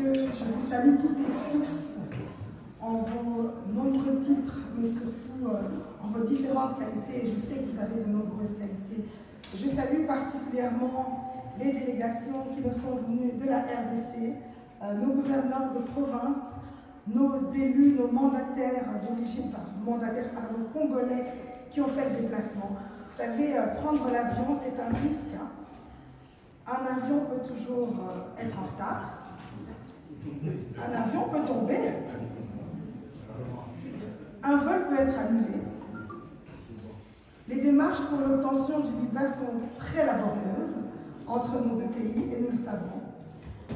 que je vous salue toutes et tous en vos nombreux titres, mais surtout en vos différentes qualités. Et je sais que vous avez de nombreuses qualités. Je salue particulièrement les délégations qui nous sont venues de la RDC, nos gouverneurs de province, nos élus, nos mandataires d'origine, congolais qui ont fait le déplacement. Vous savez, prendre l'avion, c'est un risque. Un avion peut toujours être en retard. Un avion peut tomber. Un vol peut être annulé. Les démarches pour l'obtention du visa sont très laborieuses entre nos deux pays, et nous le savons.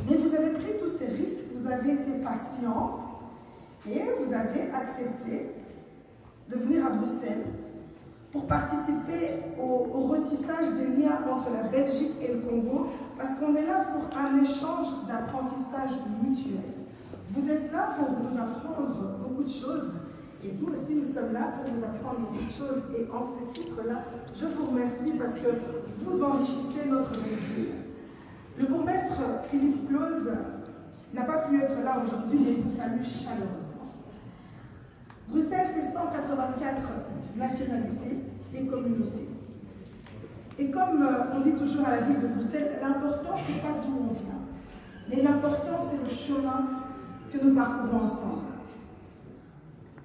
Mais vous avez pris tous ces risques, vous avez été patient et vous avez accepté de venir à Bruxelles pour participer au retissage des liens entre la Belgique et le Congo, parce qu'on est là pour un échange d'apprentissage mutuel. Vous êtes là pour nous apprendre beaucoup de choses, et nous aussi nous sommes là pour vous apprendre beaucoup de choses. Et en ce titre-là, je vous remercie parce que vous enrichissez notre belle ville. Le bourgmestre Philippe Clause n'a pas pu être là aujourd'hui, mais il vous salue chaleureusement. Bruxelles, c'est 184 nationalités et communautés. Et comme on dit toujours à la ville de Bruxelles, l'important, ce n'est pas d'où on vient, mais l'important, c'est le chemin que nous parcourons ensemble.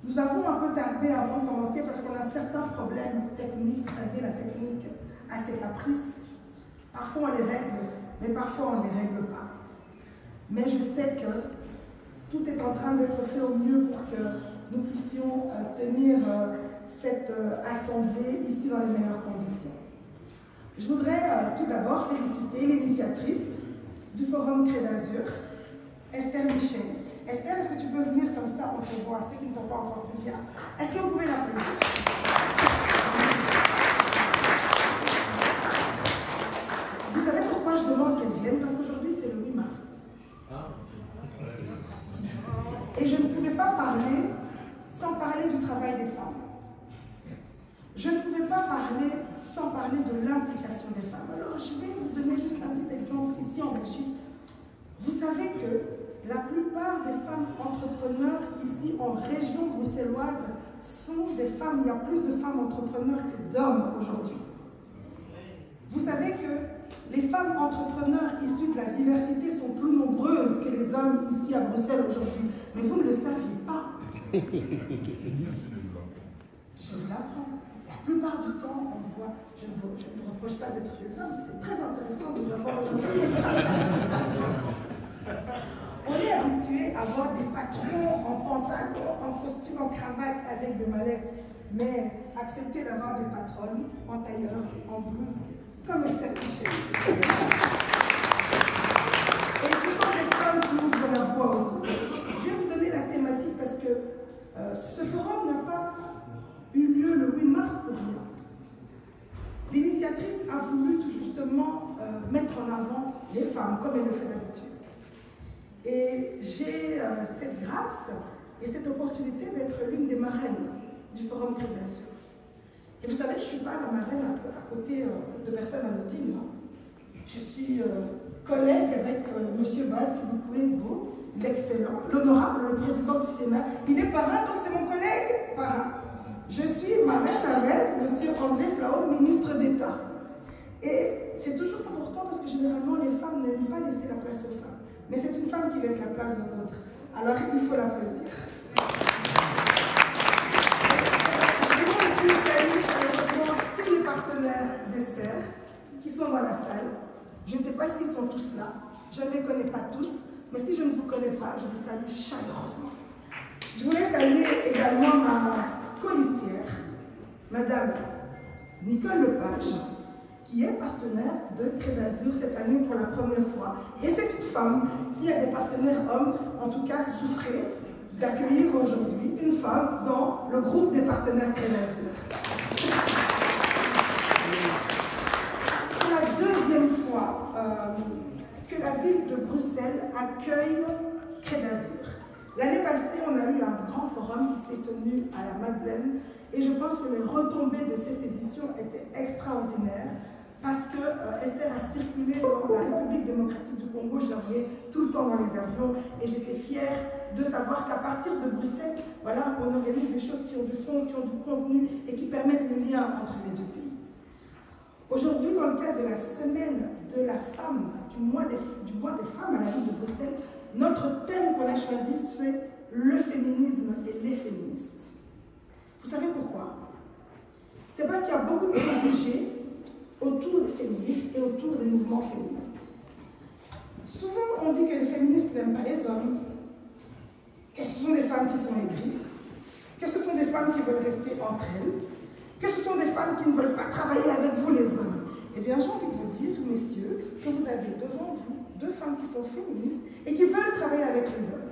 Nous avons un peu tardé avant de commencer parce qu'on a certains problèmes techniques. Vous savez, la technique a ses caprices. Parfois, on les règle, mais parfois, on ne les règle pas. Mais je sais que tout est en train d'être fait au mieux pour que nous puissions tenir cette assemblée ici dans les meilleures conditions. Je voudrais tout d'abord féliciter l'initiatrice du Forum Cré d'Azur, Esther Michel. Esther, est-ce que tu peux venir comme ça, on te voit, ceux qui ne t'ont pas encore vu, viens. Est-ce que vous pouvez l'applaudir? Vous savez pourquoi je demande qu'elle vienne? Parce qu'aujourd'hui, c'est le 8 mars. Et je ne pouvais pas parler sans parler du travail des femmes. Je ne pouvais pas parler sans parler de l'implication des femmes. Alors, je vais vous donner juste un petit exemple ici en Belgique. Vous savez que la plupart des femmes entrepreneurs ici en région bruxelloise sont des femmes. Il y a plus de femmes entrepreneurs que d'hommes aujourd'hui. Vous savez que les femmes entrepreneurs issues de la diversité sont plus nombreuses que les hommes ici à Bruxelles aujourd'hui. Mais vous ne le saviez pas. Je vous l'apprends. La plupart du temps, on voit, je ne vous reproche pas d'être des hommes, c'est très intéressant de vous avoir aujourd'hui. On est habitué à voir des patrons en pantalon, en costume, en cravate avec des mallettes. Mais accepter d'avoir des patronnes en tailleur, en blouse, comme Esther Michel. Et ce sont des femmes qui ouvrent la voie aux autres. Je vais vous donner la thématique parce que ce forum n'a pas eu lieu le 8 mars pour rien. L'initiatrice a voulu tout justement mettre en avant les femmes, comme elle le fait d'habitude. Et j'ai cette grâce et cette opportunité d'être l'une des marraines du Forum Cré d'Azur. Et vous savez, je ne suis pas la marraine à côté de personnes anodines. Je suis collègue avec M. Bad, si vous pouvez, beau, l'excellent, l'honorable, le président du Sénat. Il est parrain, donc c'est mon collègue parrain. Je suis marraine avec M. André Flao, ministre d'État. Et c'est toujours important parce que généralement, les femmes n'aiment pas laisser la place aux femmes. Mais c'est une femme qui laisse la place aux autres. Alors, il faut l'applaudir. Je voudrais aussi saluer chaleureusement tous les partenaires d'Esther qui sont dans la salle. Je ne sais pas s'ils sont tous là. Je ne les connais pas tous. Mais si je ne vous connais pas, je vous salue chaleureusement. Je voulais saluer également ma colistière, Madame Nicole Lepage, qui est partenaire de Cré d'Azur cette année pour la première fois. Et c'est une femme. S'il y a des partenaires hommes, en tout cas, souffrez d'accueillir aujourd'hui une femme dans le groupe des partenaires Cré d'Azur. C'est la deuxième fois que la ville de Bruxelles accueille Cré d'Azur. L'année passée, on a eu un grand forum qui s'est tenu à la Madeleine et je pense que les retombées de cette édition étaient extraordinaires parce que Esther a circulé dans la République démocratique du Congo, je la voyais tout le temps dans les avions et j'étais fière de savoir qu'à partir de Bruxelles, voilà, on organise des choses qui ont du fond, qui ont du contenu et qui permettent le lien entre les deux pays. Aujourd'hui, dans le cadre de la semaine de la femme, du mois des femmes à la ville de Bruxelles, notre thème qu'on a choisi, c'est le féminisme et les féministes. Vous savez pourquoi? C'est parce qu'il y a beaucoup de préjugés autour des féministes et autour des mouvements féministes. Souvent, on dit que les féministes n'aiment pas les hommes, que ce sont des femmes qui sont aigries, que ce sont des femmes qui veulent rester entre elles, que ce sont des femmes qui ne veulent pas travailler avec vous les hommes. Eh bien, j'ai envie de vous dire, messieurs, que vous avez devant vous deux femmes qui sont féministes et qui veulent travailler avec les hommes.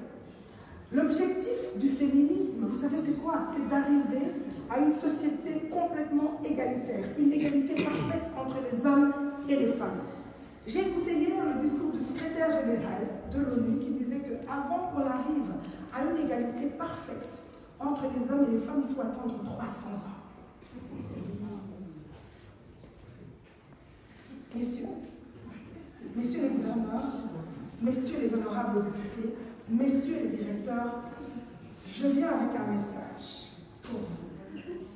L'objectif du féminisme, vous savez c'est quoi? C'est d'arriver à une société complètement égalitaire, une égalité parfaite entre les hommes et les femmes. J'ai écouté hier le discours du secrétaire général de l'ONU qui disait qu'avant qu'on arrive à une égalité parfaite entre les hommes et les femmes, il faut attendre 300 ans. Messieurs les gouverneurs, messieurs les honorables députés, messieurs les directeurs, je viens avec un message pour vous.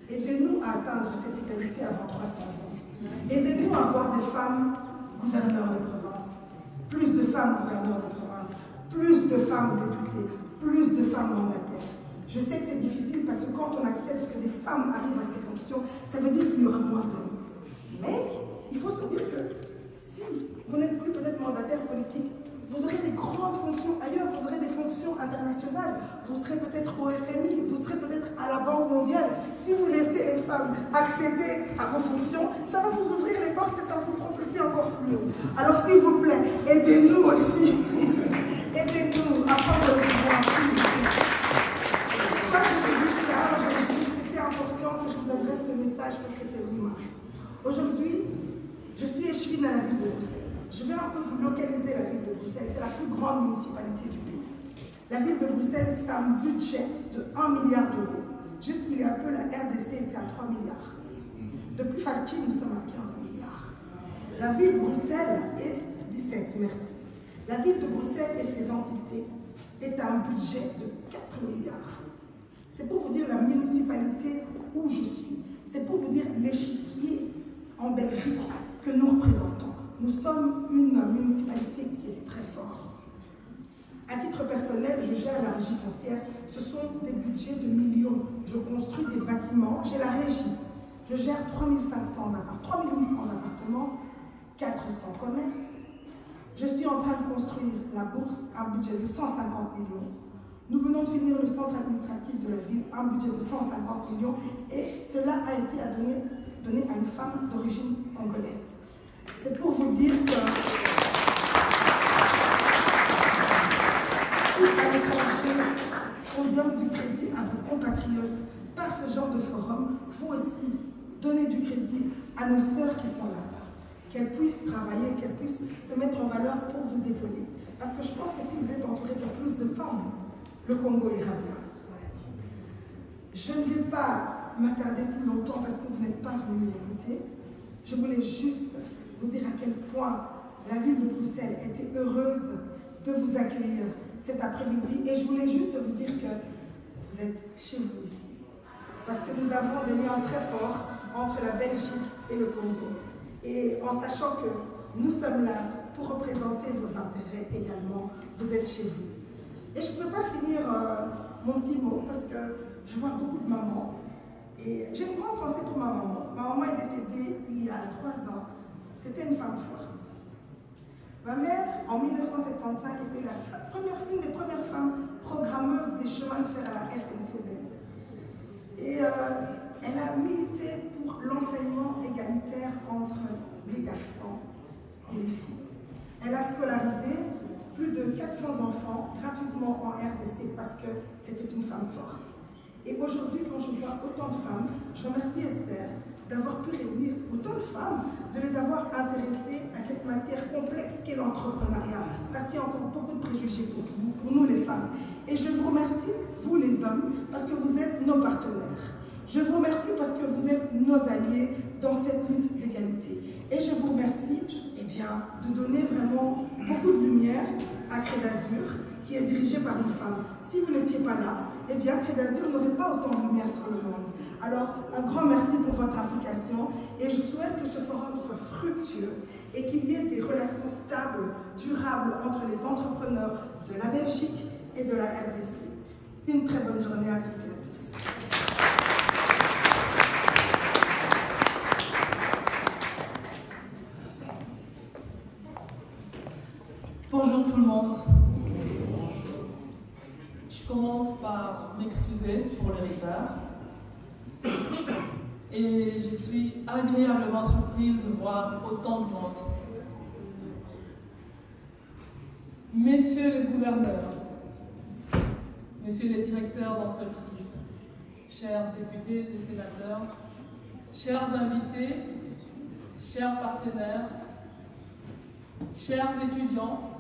Aidez-nous à atteindre cette égalité avant 300 ans. Aidez-nous à avoir des femmes gouverneurs de province, plus de femmes gouverneurs de province, plus de femmes députées, plus de femmes mandataires. Je sais que c'est difficile parce que quand on accepte que des femmes arrivent à ces fonctions, ça veut dire qu'il y aura moins d'hommes. Mais il faut se dire que si vous n'êtes plus peut-être mandataire politique, vous aurez des grandes fonctions ailleurs, vous aurez des fonctions internationales, vous serez peut-être au FMI, vous serez peut-être à la Banque mondiale. Si vous laissez les femmes accéder à vos fonctions, ça va vous ouvrir les portes et ça va vous propulser encore plus haut. Alors s'il vous plaît, aidez-nous aussi, aidez-nous à prendre le pouvoir. Quand je vous dis ça, j'avais dit que c'était important que je vous adresse ce message parce que c'est le 8 mars. Aujourd'hui, je suis échevine à la ville de Bruxelles. Je vais un peu vous localiser la ville de Bruxelles. C'est la plus grande municipalité du pays. La ville de Bruxelles, c'est un budget de 1 milliard d'euros. Jusqu'il y a un peu, la RDC était à 3 milliards. Depuis Fachi, nous sommes à 15 milliards. La ville de Bruxelles est 17, merci. La ville de Bruxelles et ses entités est à un budget de 4 milliards. C'est pour vous dire la municipalité où je suis. C'est pour vous dire l'échiquier en Belgique que nous représentons. Nous sommes une municipalité qui est très forte. À titre personnel, je gère la régie foncière. Ce sont des budgets de millions. Je construis des bâtiments. J'ai la régie. Je gère 3800 appartements, 400 commerces. Je suis en train de construire la bourse, un budget de 150 millions. Nous venons de finir le centre administratif de la ville, un budget de 150 millions. Et cela a été donné à une femme d'origine congolaise. C'est pour vous dire que si à l'étranger, on donne du crédit à vos compatriotes par ce genre de forum, vous aussi donnez du crédit à nos sœurs qui sont là-bas, qu'elles puissent travailler, qu'elles puissent se mettre en valeur pour vous épauler. Parce que je pense que si vous êtes entouré de plus de femmes, le Congo ira bien. Je ne vais pas m'attarder plus longtemps parce que vous n'êtes pas venu m'écouter. Je voulais juste vous dire à quel point la ville de Bruxelles était heureuse de vous accueillir cet après-midi. Et je voulais juste vous dire que vous êtes chez vous ici. Parce que nous avons des liens très forts entre la Belgique et le Congo. Et en sachant que nous sommes là pour représenter vos intérêts également, vous êtes chez vous. Et je ne peux pas finir mon petit mot parce que je vois beaucoup de mamans. Et j'ai une grande pensée pour ma maman. Ma maman est décédée il y a 3 ans. C'était une femme forte. Ma mère, en 1975, était une des premières femmes programmeuses des chemins de fer à la SNCZ. Et elle a milité pour l'enseignement égalitaire entre les garçons et les filles. Elle a scolarisé plus de 400 enfants gratuitement en RDC parce que c'était une femme forte. Et aujourd'hui, quand je vois autant de femmes, je remercie Esther d'avoir pu réunir autant de femmes, de les avoir intéressées à cette matière complexe qu'est l'entrepreneuriat, parce qu'il y a encore beaucoup de préjugés pour vous, pour nous les femmes. Et je vous remercie, vous les hommes, parce que vous êtes nos partenaires. Je vous remercie parce que vous êtes nos alliés, dans cette lutte d'égalité. Et je vous remercie de donner vraiment beaucoup de lumière à Cré d'Azur, qui est dirigé par une femme. Si vous n'étiez pas là, Cré d'Azur n'aurait pas autant de lumière sur le monde. Alors, un grand merci pour votre implication et je souhaite que ce forum soit fructueux et qu'il y ait des relations stables, durables entre les entrepreneurs de la Belgique et de la RDC. Une très bonne journée à toutes et à tous. Bonjour tout le monde. Je commence par m'excuser pour le retard. Et je suis agréablement surprise de voir autant de monde. Messieurs les gouverneurs, messieurs les directeurs d'entreprise, chers députés et sénateurs, chers invités, chers partenaires, chers étudiants,